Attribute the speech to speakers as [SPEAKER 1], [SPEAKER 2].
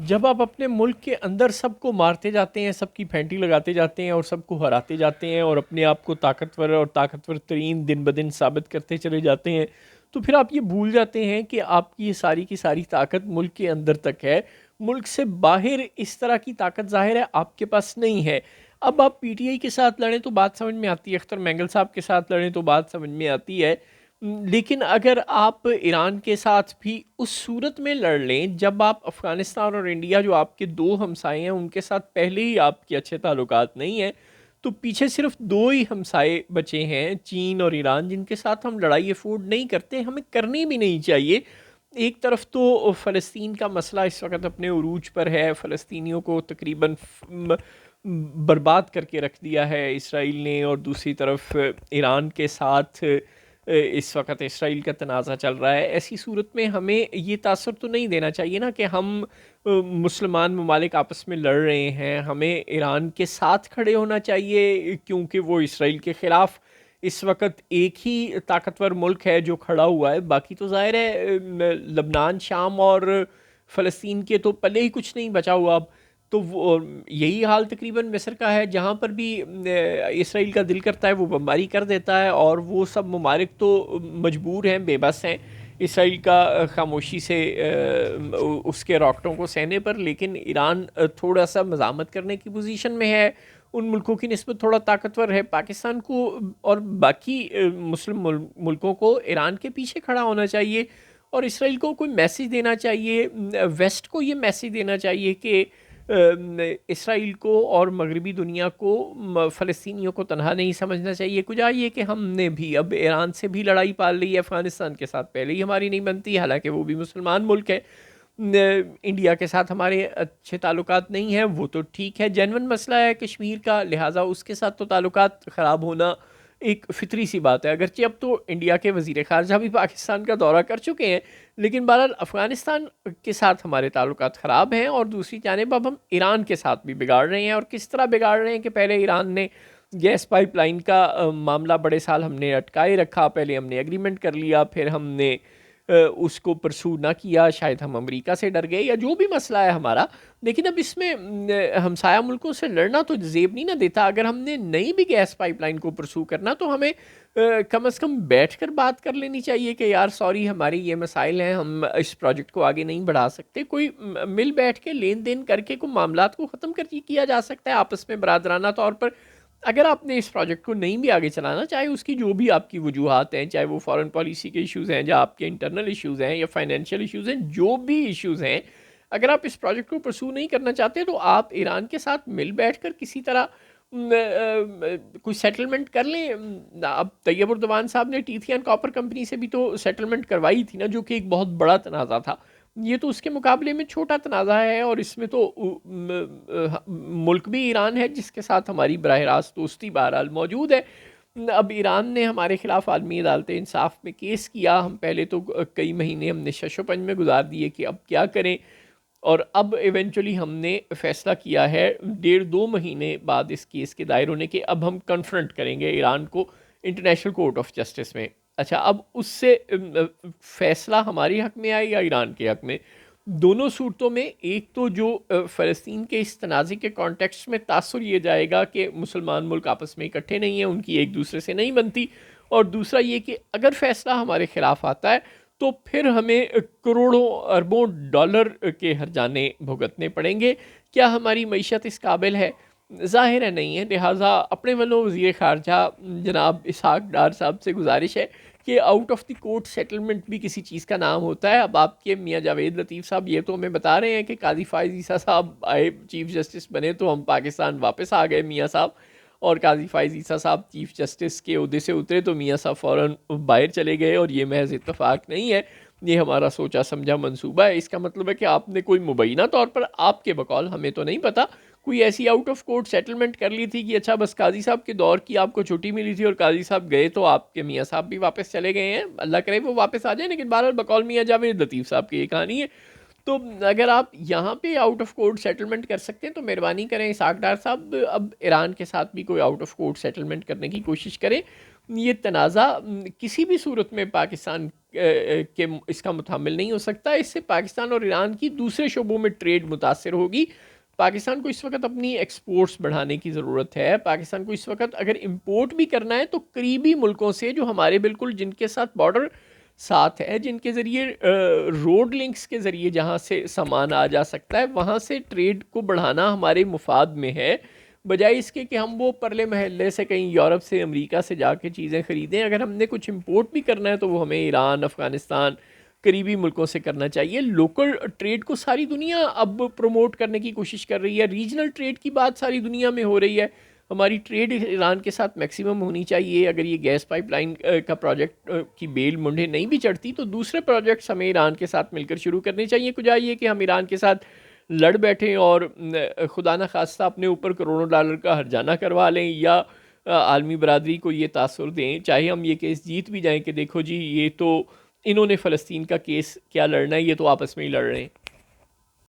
[SPEAKER 1] जब आप अपने मुल्क के अंदर सबको मारते जाते हैं, सबकी फेंटी लगाते जाते हैं और सबको हराते जाते हैं और अपने आप को ताकतवर और ताकतवर तरीन दिन ब दिन साबित करते चले जाते हैं, तो फिर आप ये भूल जाते हैं कि आपकी ये सारी की सारी ताकत मुल्क के अंदर तक है। मुल्क से बाहर इस तरह की ताकत ज़ाहिर है आपके पास नहीं है। अब आप पीटीआई के साथ लड़ें तो बात समझ में आती है, अख्तर मैंगल साहब के साथ लड़ें तो बात समझ में आती है। लेकिन अगर आप ईरान के साथ भी उस सूरत में लड़ लें जब आप अफ़गानिस्तान और इंडिया, जो आपके दो हमसाए हैं, उनके साथ पहले ही आपके अच्छे ताल्लुकात नहीं हैं, तो पीछे सिर्फ दो ही हमसाए बचे हैं, चीन और ईरान, जिनके साथ हम लड़ाई अफोर्ड नहीं करते, हमें करनी भी नहीं चाहिए। एक तरफ तो फ़लस्तीन का मसला इस वक्त अपने उरूज पर है, फ़लस्तीनियों को तकरीबन बर्बाद करके रख दिया है इसराइल ने, और दूसरी तरफ ईरान के साथ इस वक्त इसराइल का तनाज़ा चल रहा है। ऐसी सूरत में हमें ये तासर तो नहीं देना चाहिए ना कि हम मुसलमान ममालिक आपस में लड़ रहे हैं। हमें ईरान के साथ खड़े होना चाहिए, क्योंकि वो इसराइल के ख़िलाफ़ इस वक्त एक ही ताकतवर मुल्क है जो खड़ा हुआ है। बाकी तो ज़ाहिर है लबनान, शाम और फ़लस्तीन के तो पले ही कुछ नहीं बचा हुआ अब। तो वो यही हाल तकरीबन मिस्र का है, जहाँ पर भी इसराइल का दिल करता है वो बमबारी कर देता है, और वो सब ममालिक तो मजबूर हैं, बेबस हैं इसराइल का खामोशी से उसके रॉकेटों को सहने पर। लेकिन ईरान थोड़ा सा मज़ामत करने की पोजीशन में है, उन मुल्कों की निस्बत थोड़ा ताकतवर है। पाकिस्तान को और बाकी मुस्लिम मुल्कों को ईरान के पीछे खड़ा होना चाहिए, और इसराइल को कोई मैसेज देना चाहिए, वेस्ट को ये मैसेज देना चाहिए कि इसराइल को और मगरबी दुनिया को फ़लस्तीनियों को तनहा नहीं समझना चाहिए। कुछ आइए कि हमने भी अब ईरान से भी लड़ाई पाल ली है, अफ़गानिस्तान के साथ पहले ही हमारी नहीं बनती, हालांकि वो भी मुसलमान मुल्क है। इंडिया के साथ हमारे अच्छे ताल्लुकात नहीं हैं, वो तो ठीक है, जेन्युइन मसला है कश्मीर का, लिहाजा उसके साथ तो ताल्लुकात ख़राब होना एक फितरी सी बात है। अगरचे अब तो इंडिया के वज़ीर ख़ारजा भी पाकिस्तान का दौरा कर चुके हैं, लेकिन बहरहाल अफ़गानिस्तान के साथ हमारे ताल्लुकात ख़राब हैं, और दूसरी जानिब अब हम ईरान के साथ भी बिगाड़ रहे हैं। और किस तरह बिगाड़ रहे हैं कि पहले ईरान ने गैस पाइपलाइन का मामला बड़े साल हमने अटकाए रखा, पहले हमने एग्रीमेंट कर लिया, फिर हमने उसको परसू ना किया, शायद हम अमेरिका से डर गए या जो भी मसला है हमारा। लेकिन अब इसमें हमसाया मुल्कों से लड़ना तो जेब नहीं ना देता। अगर हमने नई भी गैस पाइपलाइन को परसू करना, तो हमें कम से कम बैठ कर बात कर लेनी चाहिए कि यार सॉरी, हमारी ये मसाइल हैं, हम इस प्रोजेक्ट को आगे नहीं बढ़ा सकते। कोई मिल बैठ के लेन देन करके कोई मामलात को ख़त्म कर किया जा सकता है आपस में बरादराना तौर पर। अगर आपने इस प्रोजेक्ट को नहीं भी आगे चलाना, चाहे उसकी जो भी आपकी वजूहात हैं, चाहे वो फॉरेन पॉलिसी के इश्यूज़ हैं, या आपके इंटरनल इश्यूज़ हैं, या फाइनेंशियल इश्यूज़ हैं, जो भी इश्यूज़ हैं, अगर आप इस प्रोजेक्ट को परसू नहीं करना चाहते, तो आप ईरान के साथ मिल बैठकर किसी तरह कोई सेटलमेंट कर लें। अब तैयब उर्दवान साहब ने टीथियन कॉपर कंपनी से भी तो सेटलमेंट करवाई थी ना, जो कि एक बहुत बड़ा तनाज़ा था। ये तो उसके मुकाबले में छोटा तनाज़ा है, और इसमें तो मुल्क भी ईरान है जिसके साथ हमारी बराह रास्त दोस्ती बहरहाल मौजूद है। अब ईरान ने हमारे ख़िलाफ़ आलमी अदालत इंसाफ में केस किया, हम पहले तो कई महीने हमने शशोपंज में गुजार दिए कि अब क्या करें, और अब इवेंचुअली हमने फ़ैसला किया है 1.5-2 महीने बाद इस केस के दायर होने के, अब हम कन्फ्रंट करेंगे ईरान को इंटरनेशनल कोर्ट ऑफ जस्टिस में। अच्छा, अब उससे फ़ैसला हमारे हक़ में आए या ईरान के हक़ में, दोनों सूरतों में एक तो जो फ़लस्तीन के इस तनाज़े के कॉन्टेक्स्ट में तासुर ये जाएगा कि मुसलमान मुल्क आपस में इकट्ठे नहीं हैं, उनकी एक दूसरे से नहीं बनती, और दूसरा ये कि अगर फ़ैसला हमारे ख़िलाफ़ आता है तो फिर हमें करोड़ों अरबों डॉलर के हर्जाने भुगतने पड़ेंगे। क्या हमारी मईशत इस काबिल है? ज़ाहिर है नहीं है। लिहाजा अपने वालों वज़ीर ख़ारजा जनाब इसहाक़ डार साहब से गुजारिश है कि out of the court settlement भी किसी चीज़ का नाम होता है। अब आपके मियाँ जावेद लतीफ़ साहब ये तो हमें बता रहे हैं कि काज़ी फ़ाइज़ ईसा साहब आए, चीफ़ जस्टिस बने, तो हम पाकिस्तान वापस आ गए मियाँ साहब, और काज़ी फ़ाइज़ ईसा साहब चीफ़ जस्टिस के ओहदे से उतरे तो मियाँ साहब फ़ौरन बाहर चले गए, और ये महज इत्तफ़ाक़ नहीं है, ये हमारा सोचा समझा मंसूबा है। इसका मतलब है कि आपने कोई मुबैना तौर पर, आपके बकौल, हमें तो नहीं पता, कोई ऐसी आउट ऑफ कोर्ट सेटलमेंट कर ली थी कि अच्छा बस काजी साहब के दौर की आपको छुट्टी मिली थी और काजी साहब गए तो आपके मियाँ साहब भी वापस चले गए हैं। अल्लाह करे वो वापस आ जाए, लेकिन बहरहाल बकौल मियाँ जावेद लतीफ़ साहब की ये कहानी है। तो अगर आप यहाँ पे आउट ऑफ कोर्ट सेटलमेंट कर सकते हैं तो मेहरबानी करें इसहाक़ डार साहब, अब ईरान के साथ भी कोई आउट ऑफ कोर्ट सेटलमेंट करने की कोशिश करें। ये तनाज़ा किसी भी सूरत में पाकिस्तान के इसका मुतामिल नहीं हो सकता। इससे पाकिस्तान और ईरान की दूसरे शोबों में ट्रेड मुतासर होगी। पाकिस्तान को इस वक्त अपनी एक्सपोर्ट्स बढ़ाने की ज़रूरत है। पाकिस्तान को इस वक्त अगर इम्पोर्ट भी करना है तो करीबी मुल्कों से, जो हमारे बिल्कुल जिनके साथ बॉर्डर साथ है, जिनके ज़रिए रोड लिंक्स के ज़रिए जहाँ से सामान आ जा सकता है, वहाँ से ट्रेड को बढ़ाना हमारे मुफाद में है, बजाय इसके कि हम वो परले महल्ले से कहीं यूरोप से, अमेरिका से जाके चीज़ें ख़रीदें। अगर हमने कुछ इंपोर्ट भी करना है तो वो हमें ईरान, अफ़गानिस्तान, करीबी मुल्कों से करना चाहिए। लोकल ट्रेड को सारी दुनिया अब प्रमोट करने की कोशिश कर रही है। रीजनल ट्रेड की बात सारी दुनिया में हो रही है। हमारी ट्रेड ईरान के साथ मैक्सिमम होनी चाहिए। अगर ये गैस पाइपलाइन का प्रोजेक्ट की बेल मुंडे नहीं भी चढ़ती तो दूसरे प्रोजेक्ट्स हमें ईरान के साथ मिलकर शुरू करने चाहिए। कुछ ये कि हम ईरान के साथ लड़ बैठें और खुदा न खास्ता अपने ऊपर करोड़ों डॉलर का हर्जाना करवा लें, या आलमी बरादरी को ये तासुर दें, चाहे हम ये केस जीत भी जाएं कि देखो जी ये तो इन्होंने फ़लस्तीन का केस क्या लड़ना है, ये तो आपस में ही लड़ रहे हैं।